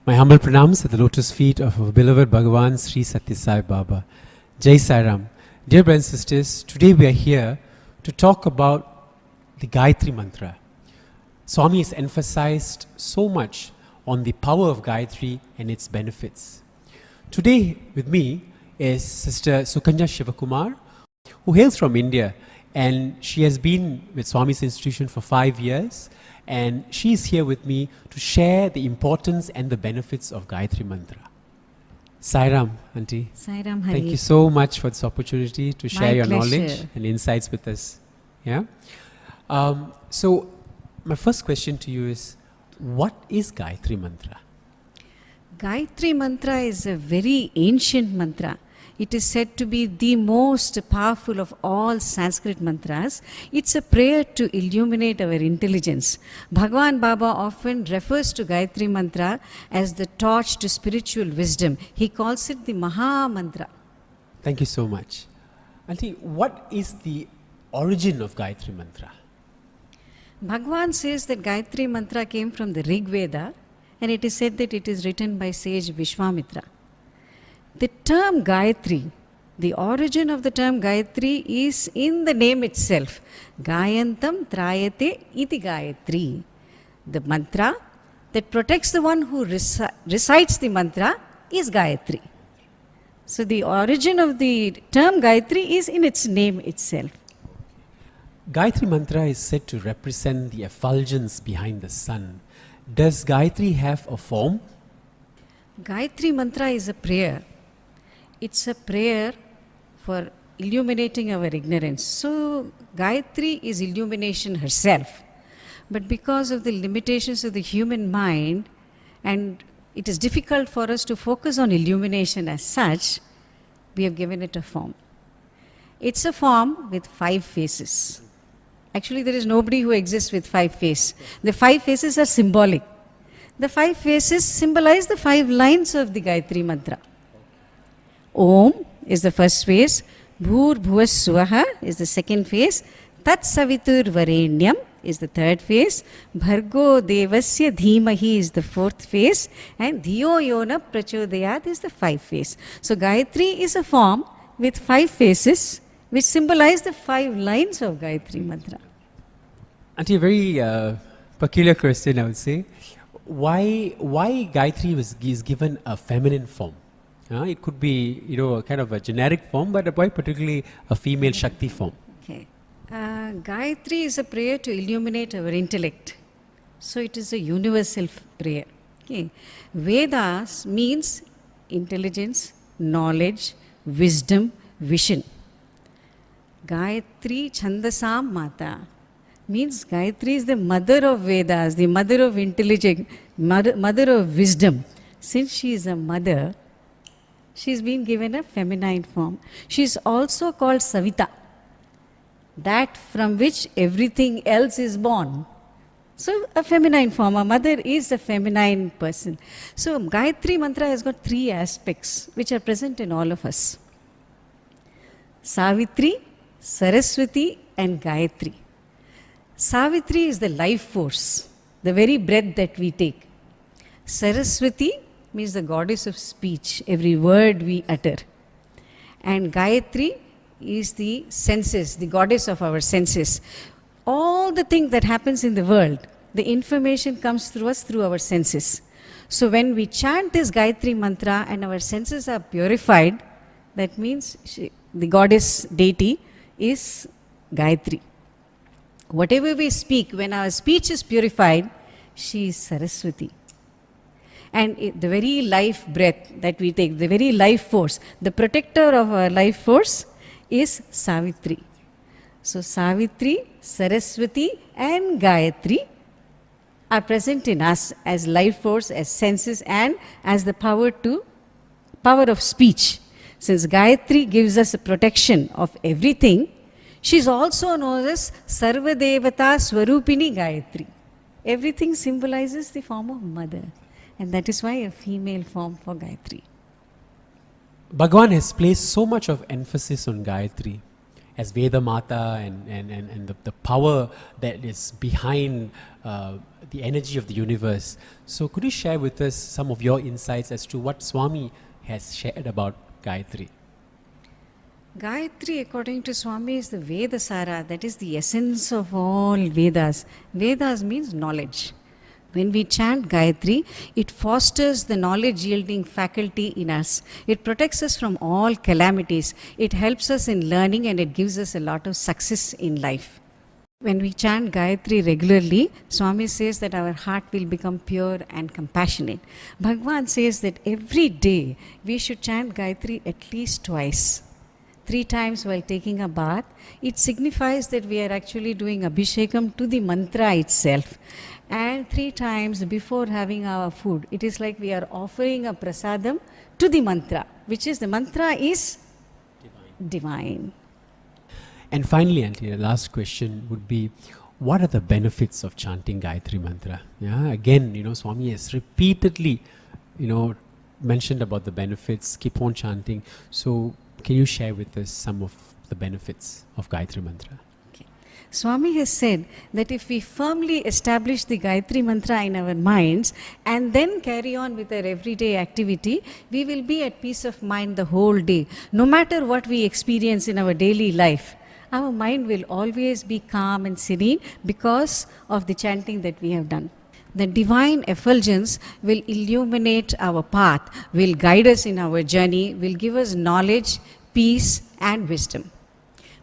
My humble pranams at the lotus feet of our beloved Bhagavan Sri Sathya Sai Baba. Jai Sai Ram. Dear brothers and sisters, today we are here to talk about the Gayatri Mantra. Swami has emphasized so much on the power of Gayatri and its benefits. Today with me is Sister Sukanya Sivakumar, who hails from India, and she has been with Swami's institution for 5 years, and she is here with me to share the importance and the benefits of Gayatri Mantra. Sai Ram, Auntie. Sai Ram, Hari. Thank you so much for this opportunity to share your pleasure. knowledge and insights with us. Yeah. So my first question to you is, what is Gayatri Mantra? Gayatri Mantra is a very ancient mantra. It is said to be the most powerful of all Sanskrit mantras. It's a prayer to illuminate our intelligence. Bhagavan Baba often refers to Gayatri Mantra as the torch to spiritual wisdom. He calls it the Maha Mantra. Thank you so much. Auntie, what is the origin of Gayatri Mantra? Bhagavan says that Gayatri Mantra came from the Rig Veda, and it is said that it is written by sage Vishwamitra. The term Gayatri, the origin of the term Gayatri is in the name itself. Gayantam trayate iti Gayatri. The mantra that protects the one who recites the mantra is Gayatri. So the origin of the term Gayatri is in its name itself. Gayatri Mantra is said to represent the effulgence behind the sun. Does Gayatri have a form? Gayatri Mantra is a prayer. It's a prayer for illuminating our ignorance. So Gayatri is illumination herself. But because of the limitations of the human mind, and it is difficult for us to focus on illumination as such, we have given it a form. It's a form with 5 faces. Actually, there is nobody who exists with 5 faces. The 5 faces are symbolic. The 5 faces symbolize the 5 lines of the Gayatri Mantra. Om is the first phase, Bhur Bhuvas Swaha is the second phase, Tat Savitur Varenyam is the third phase, Bhargo Devasya Dhimahi is the fourth phase, and Dhiyo Yona Prachodayat is the 5th phase. So Gayatri is a form with 5 phases which symbolize the 5 lines of Gayatri Mantra. Auntie, a very peculiar question, I would say. Why Gayatri is given a feminine form? It could be, a kind of a generic form, but why particularly a female Shakti form? Okay. Gayatri is a prayer to illuminate our intellect. So it is a universal prayer. Okay. Vedas means intelligence, knowledge, wisdom, vision. Gayatri Chandasam Mata means Gayatri is the mother of Vedas, the mother of intelligence, mother of wisdom. Since she is a mother, she's been given a feminine form. She's also called Savita, that from which everything else is born. So a feminine form, a mother is a feminine person. So Gayatri Mantra has got 3 aspects which are present in all of us. Savitri, Saraswati and Gayatri. Savitri is the life force, the very breath that we take. Saraswati means the goddess of speech, every word we utter. And Gayatri is the senses, the goddess of our senses. All the things that happens in the world, the information comes through us through our senses. So when we chant this Gayatri Mantra and our senses are purified, that means the goddess deity is Gayatri. Whatever we speak, when our speech is purified, she is Saraswati. And the very life breath that we take, the very life force, the protector of our life force is Savitri. So Savitri, Saraswati and Gayatri are present in us as life force, as senses and as the power of speech. Since Gayatri gives us a protection of everything, she is also known as Sarva Devata Swarupini Gayatri. Everything symbolizes the form of mother. And that is why a female form for Gayatri. Bhagavan has placed so much of emphasis on Gayatri. as Veda Mata and the power that is behind the energy of the universe. So could you share with us some of your insights as to what Swami has shared about Gayatri? Gayatri, according to Swami, is the Veda Sara, that is the essence of all Vedas. Vedas means knowledge. When we chant Gayatri, it fosters the knowledge yielding faculty in us. It protects us from all calamities. It helps us in learning and it gives us a lot of success in life. When we chant Gayatri regularly, Swami says that our heart will become pure and compassionate. Bhagwan says that every day we should chant Gayatri at least twice. 3 times while taking a bath. It signifies that we are actually doing Abhishekam to the mantra itself. And 3 times before having our food. It is like we are offering a prasadam to the mantra, which is the mantra is divine. And finally, Auntie, the last question would be, what are the benefits of chanting Gayatri Mantra? Yeah, again, Swami has repeatedly, mentioned about the benefits. Keep on chanting. So, can you share with us some of the benefits of Gayatri Mantra? Okay. Swami has said that if we firmly establish the Gayatri Mantra in our minds and then carry on with our everyday activity, we will be at peace of mind the whole day. No matter what we experience in our daily life, our mind will always be calm and serene because of the chanting that we have done. The divine effulgence will illuminate our path, will guide us in our journey, will give us knowledge, peace and wisdom.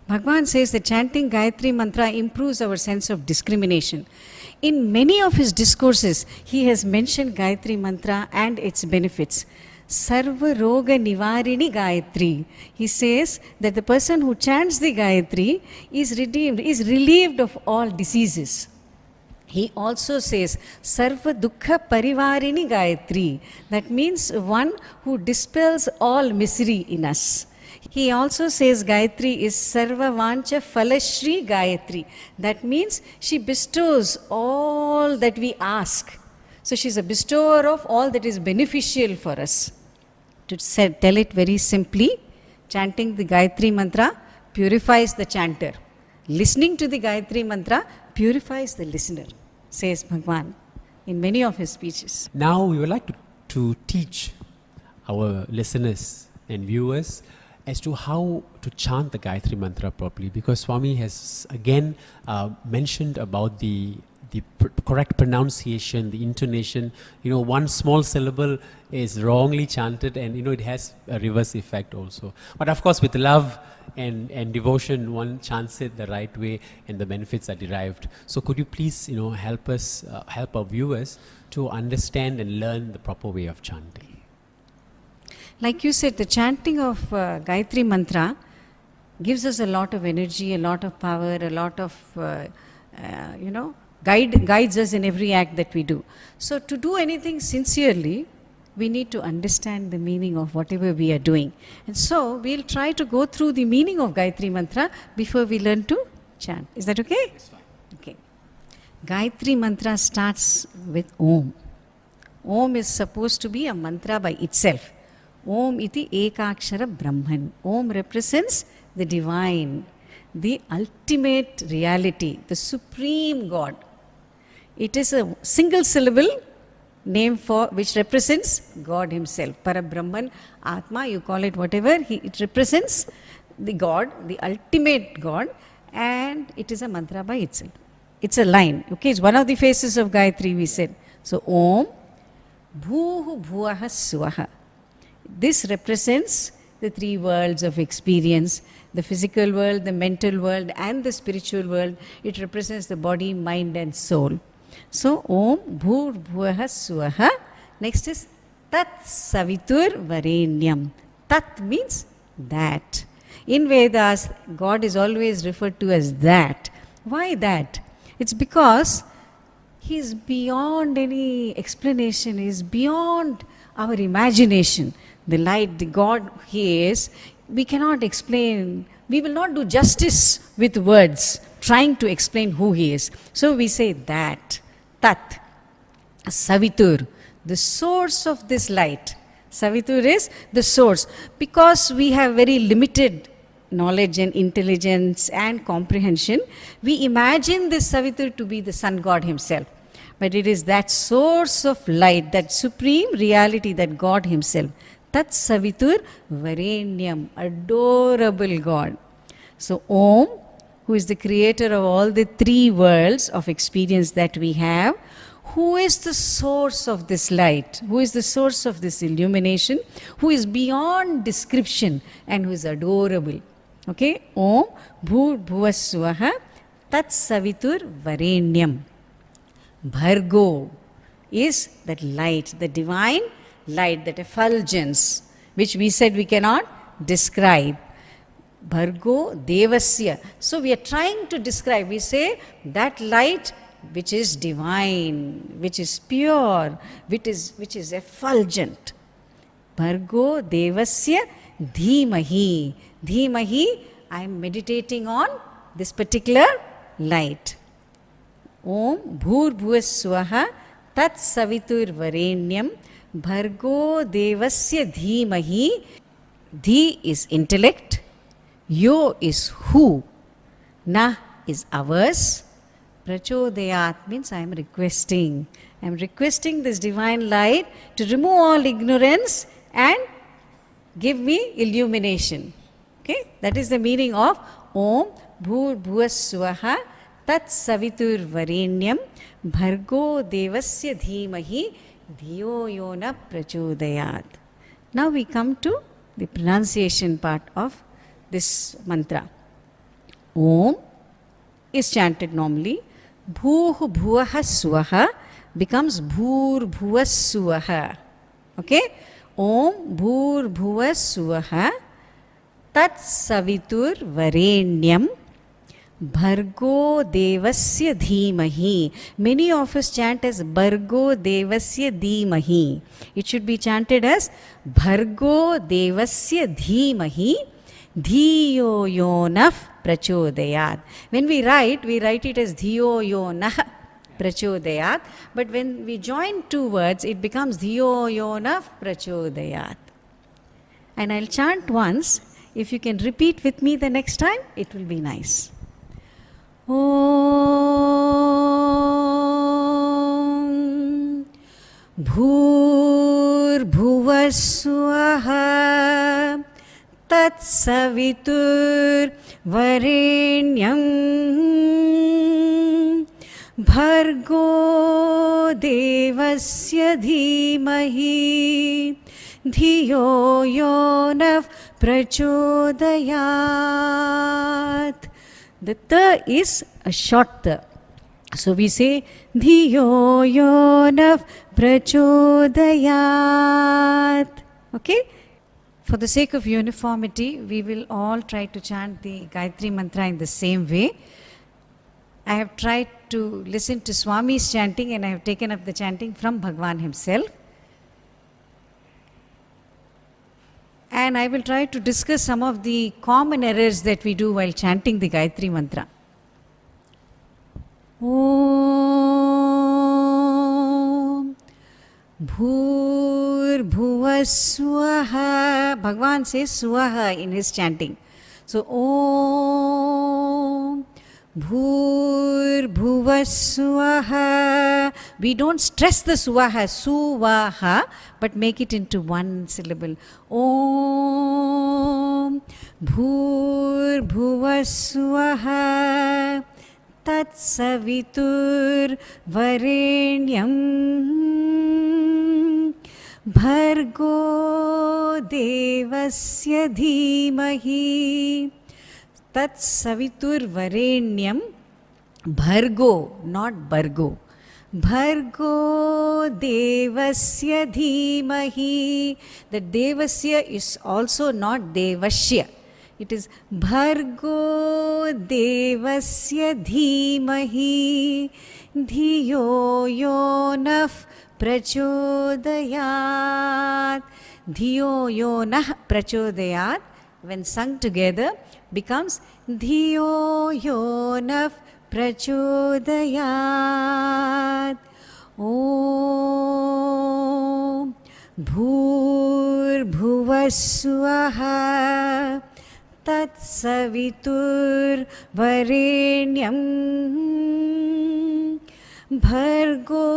Bhagwan says that chanting Gayatri Mantra improves our sense of discrimination. In many of his discourses, he has mentioned Gayatri Mantra and its benefits. Sarva Roga Nivarini Gayatri. He says that the person who chants the Gayatri is redeemed, is relieved of all diseases. He also says, Sarva Dukkha Parivarini Gayatri. That means one who dispels all misery in us. He also says Gayatri is Sarva Vancha Falashri Gayatri. That means she bestows all that we ask. So she is a bestower of all that is beneficial for us. To tell it very simply, chanting the Gayatri Mantra purifies the chanter. Listening to the Gayatri Mantra purifies the listener, says Bhagwan in many of his speeches. Now we would like to teach our listeners and viewers as to how to chant the Gayatri Mantra properly, because Swami has again mentioned about the correct pronunciation, the intonation. One small syllable is wrongly chanted and it has a reverse effect also. But of course with love and devotion, one chants it the right way and the benefits are derived. So could you please help us, help our viewers to understand and learn the proper way of chanting? Like you said, the chanting of Gayatri Mantra gives us a lot of energy, a lot of power, a lot of, guides us in every act that we do. So to do anything sincerely, we need to understand the meaning of whatever we are doing. And so we'll try to go through the meaning of Gayatri Mantra before we learn to chant. Is that okay? That's fine. Okay. Gayatri Mantra starts with Om. Om is supposed to be a mantra by itself. Om iti ekakshara Brahman. Om represents the divine, the ultimate reality, the supreme God. It is a single syllable name for which represents God himself. Parabrahman, Atma, you call it whatever, it represents the God, the ultimate God, and it is a mantra by itself. It's a line. Okay, it's one of the faces of Gayatri, we said. So Om Bhuhu Bhuaha Swaha. This represents the 3 worlds of experience, the physical world, the mental world and the spiritual world. It represents the body, mind and soul. So Om Bhur Bhuaha Swaha. Next is Tat Savitur Varenyam. Tat means that. In Vedas, God is always referred to as that. Why that? It's because He is beyond any explanation, He is beyond our imagination. The light, the God He is, we cannot explain. We will not do justice with words trying to explain who He is. So we say that, Tat, Savitur, the source of this light. Savitur is the source. Because we have very limited knowledge and intelligence and comprehension, we imagine this Savitur to be the sun god himself. But it is that source of light, that supreme reality, that God himself. Tat Savitur Varenyam, adorable God. So Om, who is the creator of all the three worlds of experience that we have, who is the source of this light, who is the source of this illumination, who is beyond description and who is adorable. Okay, Om Bhur Bhuvaswaha Tat Savitur Varenyam. Bhargo is that light, the divine light, that effulgence, which we said we cannot describe. Bhargo Devasya. So we are trying to describe, we say that light which is divine, which is pure, which is effulgent. Bhargo Devasya Dhimahi. Dhimahi, I am meditating on this particular light. Om Bhur Bhuvaswaha Tat Savitur Varenyam Bhargo Devasya Dhimahi. Dhi is intellect, Yo is who, Na is ours, Prachodayat means I am requesting. I am requesting this divine light to remove all ignorance and give me illumination. Okay, that is the meaning of Om Bhur Bhuvaswaha Tat Savitur Varenyam Bhargo Devasya Dhimahi Dhiyo Yona Prachodayat. Now we come to the pronunciation part of this mantra. Om is chanted normally. Bhuh Bhuvaha Swaha becomes Bhur Bhuva Swaha. Okay? Om Bhur Bhuva Swaha Tat Savitur Varenyam Bhargo Devasya Dhimahi. Many of us chant as Bhargo Devasya Dhimahi. It should be chanted as Bhargo Devasya Dhimahi Dhiyo Yonah Prachodayat. When we write it as Dhiyo Yonah Prachodayat. But when we join two words, it becomes Dhiyo Yonah Prachodayat. And I'll chant once. If you can repeat with me the next time, it will be nice. Om Bhur Bhuvaswaha Tat Savitur Varenyam Bhargo Devasya Dhimahi Dhiyo Yonah Prachodayat. The th is a short th. So we say Dhiyo Yonah Prachodayat. Okay? For the sake of uniformity, we will all try to chant the Gayatri Mantra in the same way. I have tried to listen to Swami's chanting and I have taken up the chanting from Bhagwan himself. And I will try to discuss some of the common errors that we do while chanting the Gayatri Mantra. Om Bhur Bhuvaswaha. Bhagwan says Swaha in his chanting. So Om Bhur Bhuvaswaha. We don't stress the Swaha, Suvaha, but make it into one syllable. Om Bhur Bhuvaswaha Tat Savitur Varenyam Bhargo Devasya Dhimahi Tat Savitur Varenyam Bhargo, not Bargo. Bhargo Devasya Dhimahi. The Devasya is also not Devasya. It is Bhargo Devasya Dhimahi Dhiyo Yonah Prachodayat. Dhiyo Yonah Prachodayat, when sung together, becomes Dhiyo Yonah Prachodayat. Om Bhur Bhuvaswaha तत्सवितुर्वरेण्यं भर्गो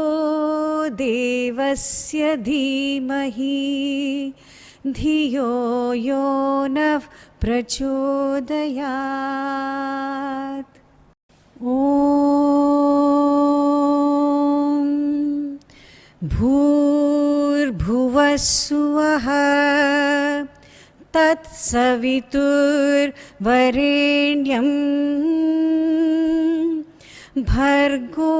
देवस्य धीमहि धियो यो नः प्रचोदयात्। ॐ भूर्भुवः स्वः तत्सवितुर्वरेण्यं भर्गो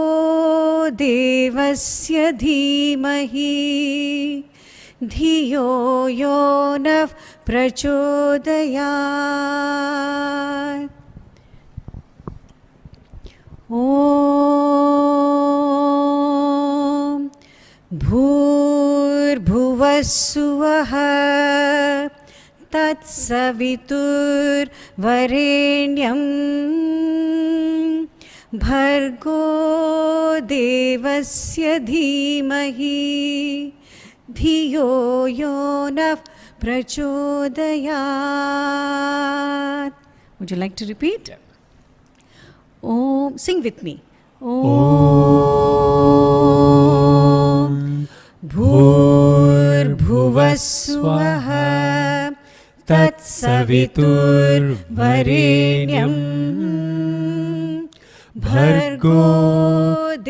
देवस्य धीमहि धियो यो नः प्रचोदयात्। ॐ भूर्भुवः स्वः तत्सवितुर्वरेण्यं भर्गो देवस्य धीमहि धियो यो नः प्रचोदयात्। Would you like to repeat? Om. Sing with me. Om. Bhurbhuvah swah tatsaviturvarenyam bhargo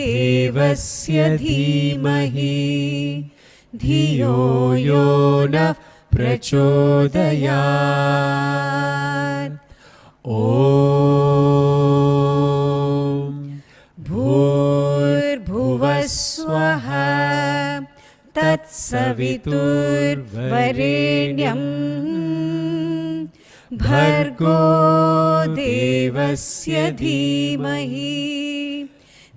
devasya dhimahi धियो यो नः प्रचोदयात्। ॐ भूर्भुवः स्वः तत्सवितुर्वरेण्यं भर्गो देवस्य धीमहि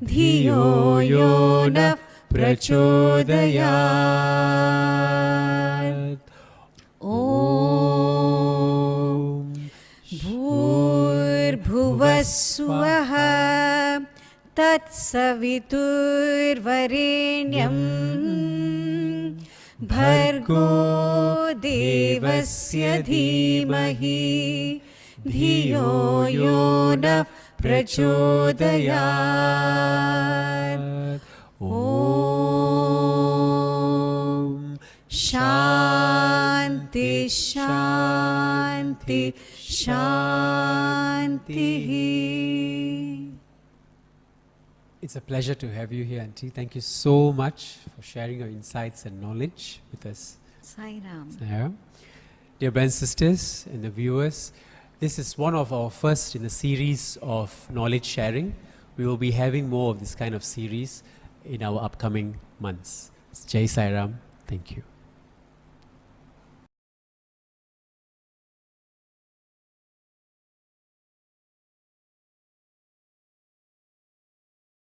धियो यो नः प्रचोदयात्। ॐ भूर्भुवः स्वः तत्सवितुर्वरेण्यं भर्गो देवस्य धीमहि धियो यो नः प्रचोदयात्। ॐ शान्ति शान्ति शान्तिः। It's a pleasure to have you here, Auntie. Thank you so much for sharing your insights and knowledge with us. Sai Ram. Yeah. Dear brothers and sisters and the viewers, this is one of our first in a series of knowledge sharing. We will be having more of this kind of series in our upcoming months. Jai Sai Ram. Thank you.